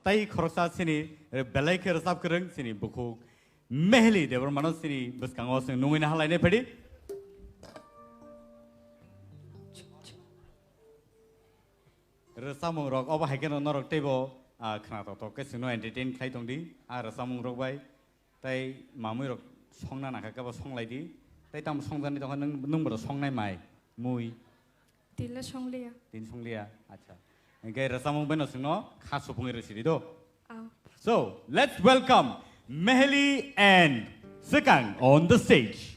tay khorsa sini belai ke resap kereng sini buku mehli debar manos sini beskangos nungin halai ne pedi resamung rok oba haken norok tebo khna to ke sino entertain khai tong di resamung rok bai tai mamui rok songna nakha ka ba songlai di tai tam songjani tong nung bro songnai mai mui Tila songlia. Tin songlia acha engke resamung beno sino khasu pungi resiri do Aw. So let's welcome Mehli and Sekang on the stage.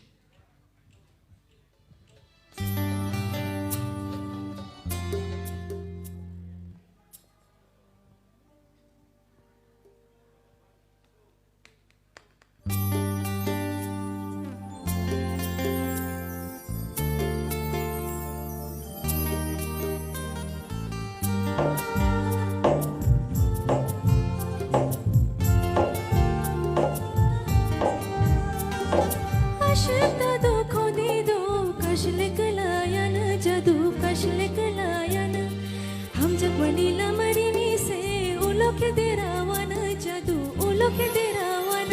हम जब vanilla मरीनी से उलो के देरावन जादू उलो के देरावन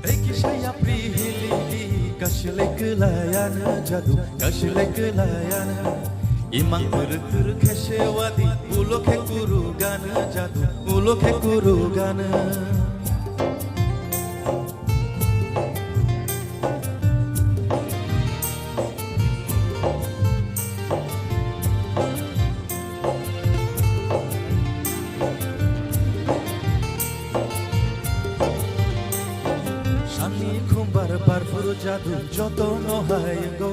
Ekishaya prihili kashlek layan jadu kashlek layan imang tur kheshewadi ulo ke guru gan jadu ulo ke guru gan Barfuru jadu joto no hayengo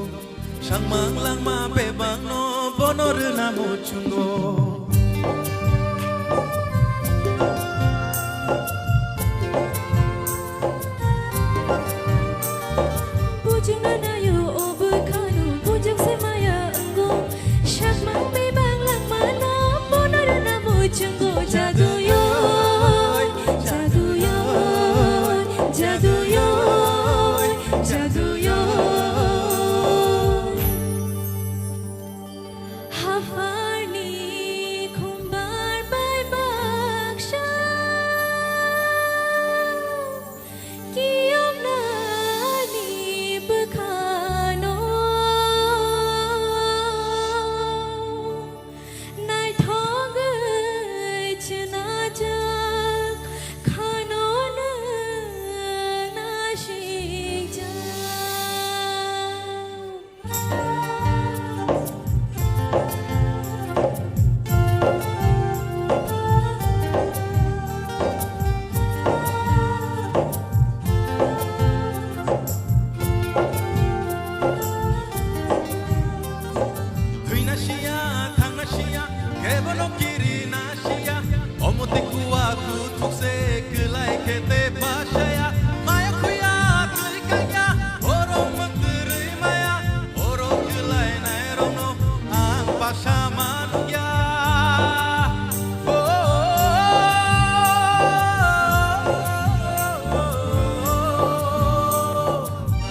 Shangmang lang ma bebang no bonor na muchungo Pujung na yo obu khanu pujung se maya ango Shangmang bebang lang ma no bonor na muchungo jadu yo jadu yo jadu yo jadu yo hafarni khumbar bai baksha kiyom nani bukhano nai thong chna jak khano na nashik jak Tuinashia thangnashia kebono kiri nashia omote kuwa ku thukse klai kete bashaya maya khuya tuikanya oro makri maya oro klai nai rono ang pasha manya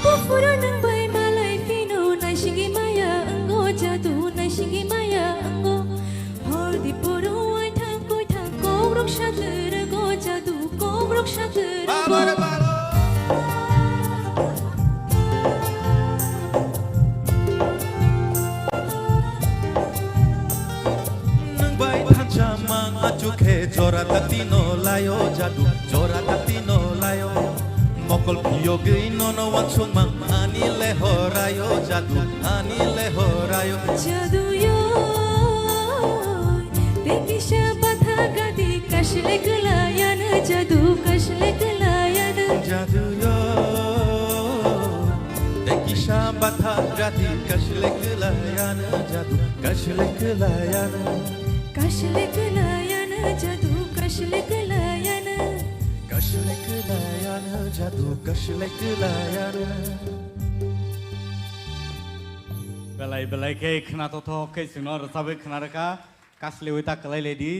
Pufuro nang bay malay fino nai shigi maya ango jadu nai shigi maya ango hordi puro ai thang kogrok shatur go jadu kogrok shatur go nang bai thamang achukhe jora tatino layo jadu jora tatino layo mokol piyogi nono wansung mang ani lehorayo jadu ani lehorayo jadu yo dekisha batha gadi kashle gulayan jadu kashle gulayan jadu yo dekisha batha gadi kashle gulayan jadu kashle gulayan kashle gulayan jadu kashle gulayan kashle gulayan jadu kashle gulayan belai ke khna to ke sino resabe khna ka kasle wita kalai ledi